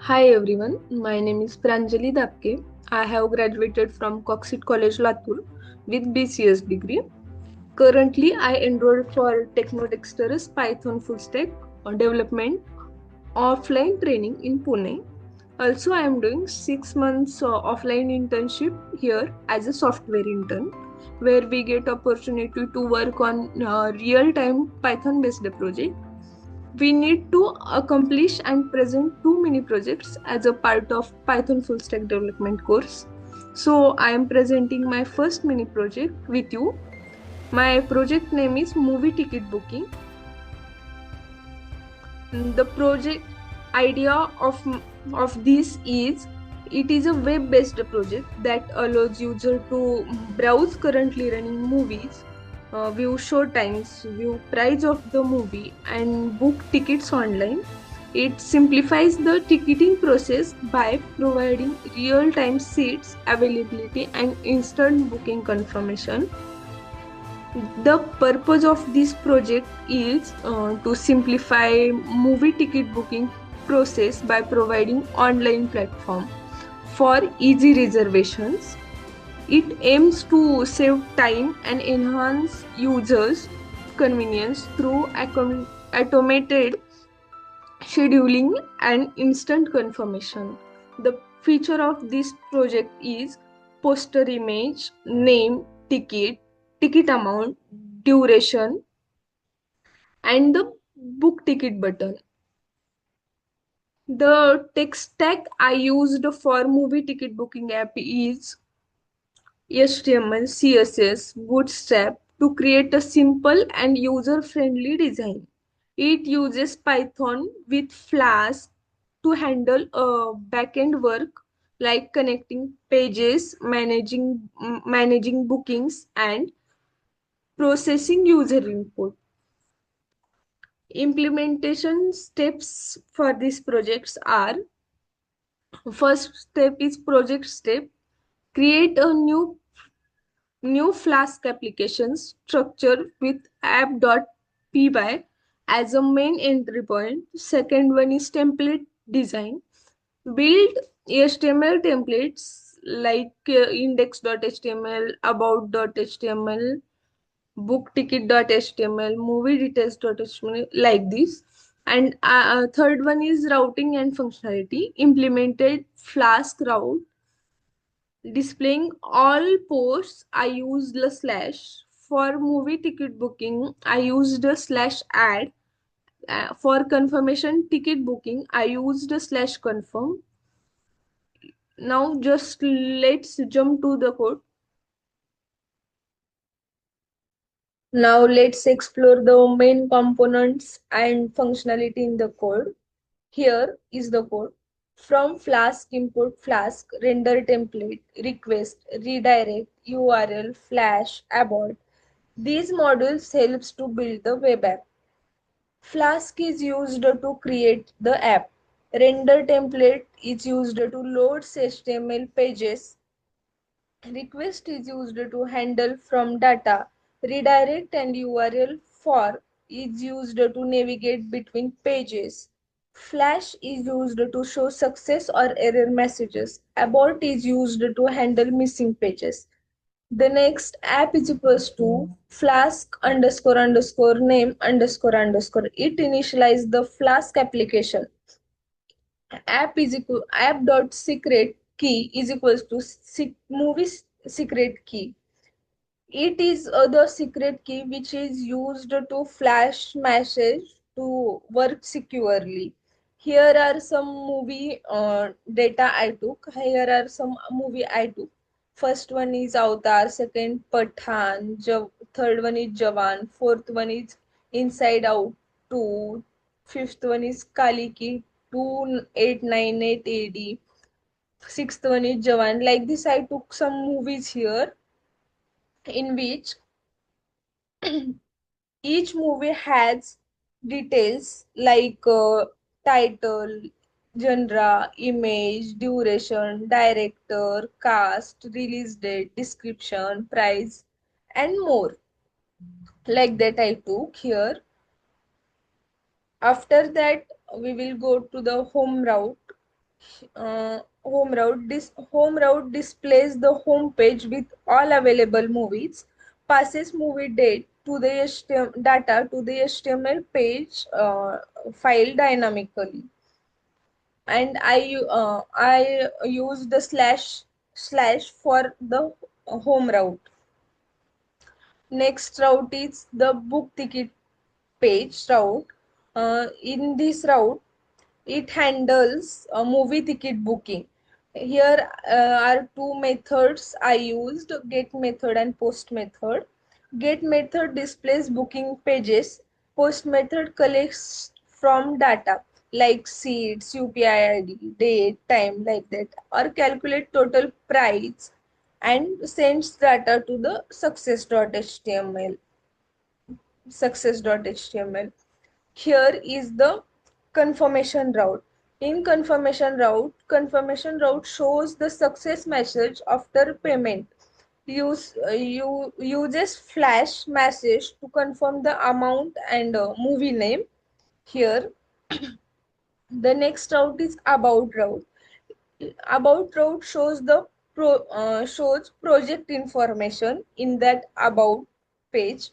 Hi everyone, my name is Pranjali Dapke. I have graduated from Coxit College Latur with BCS degree. Currently, I enrolled for Technodexter's Python full stack development offline training in Pune. Also, I am doing 6 months offline internship here as a software intern, where we get opportunity to work on real-time Python-based project. We need to accomplish and present two mini projects as a part of Python full stack development course. So I am presenting my first mini project with you. My project name is Movie Ticket Booking. The project idea of this is it is a web based project that allows user to browse currently running movies, view show times, view price of the movie, and book tickets online. It simplifies the ticketing process by providing real time seats availability and instant booking confirmation. The purpose of this project is to simplify movie ticket booking process by providing online platform for easy reservations. It aims to save time and enhance users convenience through automated scheduling and instant confirmation. The feature of this project is poster image, name, ticket amount, duration, and the book ticket button. The tech stack I used for movie ticket booking app is HTML, CSS, Bootstrap to create a simple and user-friendly design. It uses Python with Flask to handle backend work like connecting pages, managing bookings, and processing user input. Implementation steps for these projects are: first step is project step. Create a new Flask application structure with app.py as a main entry point. Second one is template design. Build HTML templates like index.html, about.html, bookticket.html, movie details.html, like this. And third one is routing and functionality. Implemented Flask route displaying all posts. I used the slash. For movie ticket booking, I used a slash add. For confirmation ticket booking, I used a slash confirm. Now just let's jump to the code. Now let's explore the main components and functionality in the code. Here is the code. From Flask import Flask, render template, request, redirect, URL, flash, abort. These modules helps to build the web app. Flask is used to create the app. Render template is used to load HTML pages. Request is used to handle from data. Redirect and URL for is used to navigate between pages. Flash is used to show success or error messages. Abort is used to handle missing pages. The next app is equals to flask underscore underscore name underscore underscore. It initialize the Flask application. App dot secret key is equals to movie secret key. It is the secret key which is used to flash message to work securely. Here are some movie data I took. Here are some movie I took. First one is Avatar, second Pathan, third one is Jawan, fourth one is Inside Out 2, fifth one is Kaliki 2898 AD, sixth one is Jawan. Like this, I took some movies here in which each movie has details like title, genre, image, duration, director, cast, release date, description, price, and more. Like that, I took here. After that, we will go to the home route. Home route displays the home page with all available movies, passes movie date to the data to the HTML page file dynamically. And I use the slash for the home route. Next route is the book ticket page route. In this route, it handles movie ticket booking. Here are two methods I used, get method and post method. Get method displays booking pages. Post method collects from data like seats, UPI ID, date, time, like that, or calculate total price and sends data to the success.html. Here is the confirmation route. In confirmation route shows the success message after payment. You uses flash message to confirm the amount and movie name. Here, the next route is about route. About route shows the shows project information in that about page,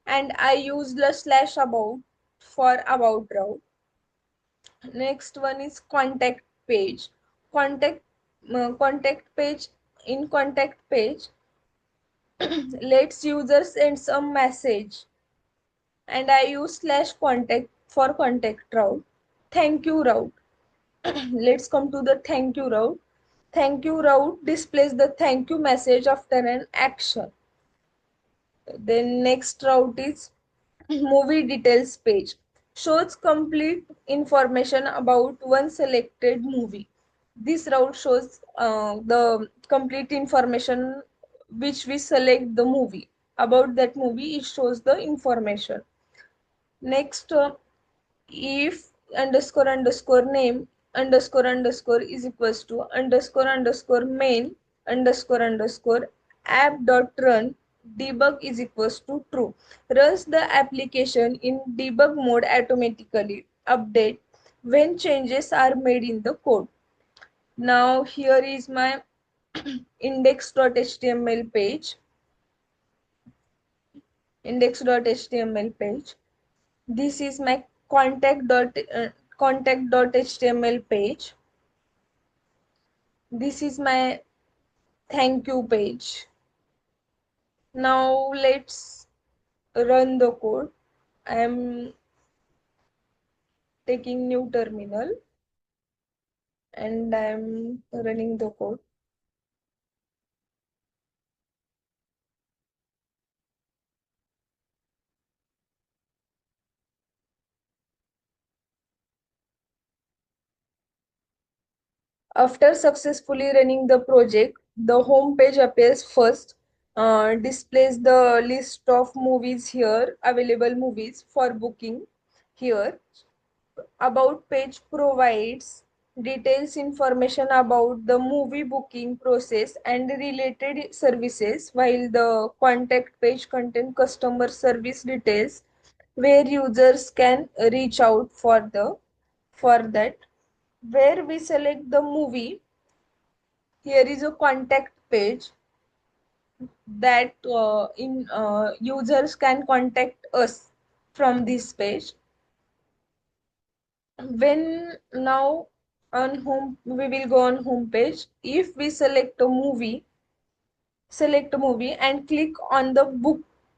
and I use the slash about for about route. Next one is contact page. Contact contact page. In contact page, lets user send some message, and I use slash contact for contact route. Thank you route. Let's come to the thank you route. Thank you route displays the thank you message after an action. Then next route is movie details page. Shows complete information about one selected movie. This route shows the complete information which we select the movie. About that movie, it shows the information. Next, if underscore underscore name underscore is equals to underscore main underscore app dot run debug is equals to true, runs the application in debug mode automatically, update when changes are made in the code. Now here is my index.html page. Index.html page. This is my contact.html page. This is my thank you page. Now let's run the code. I am taking new terminal and I am running the code. After successfully running the project, the home page appears first, displays the list of movies here, available movies for booking here. About page provides details information about the movie booking process and related services, while the contact page contains customer service details where users can reach out for that. Where we select the movie, here is a contact page that in users can contact us from this page. When now on home, we will go on home page. If we select a movie and click on the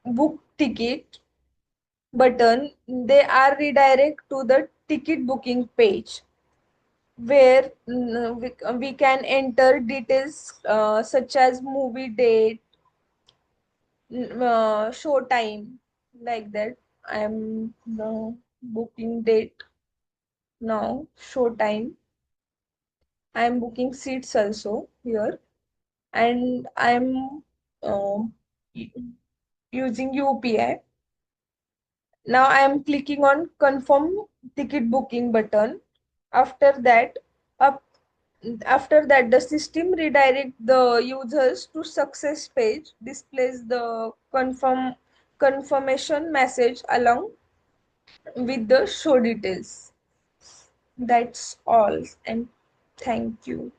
book ticket button, they are redirect to the ticket booking page where we can enter details such as movie date, show time, like that. I am the booking date now, show time. I am booking seats also here, and I'm um, using UPI. Now I am clicking on confirm ticket booking button. After that, up after that, the system redirect the users to success page, displays the confirmation message along with the show details. That's all, and Thank you.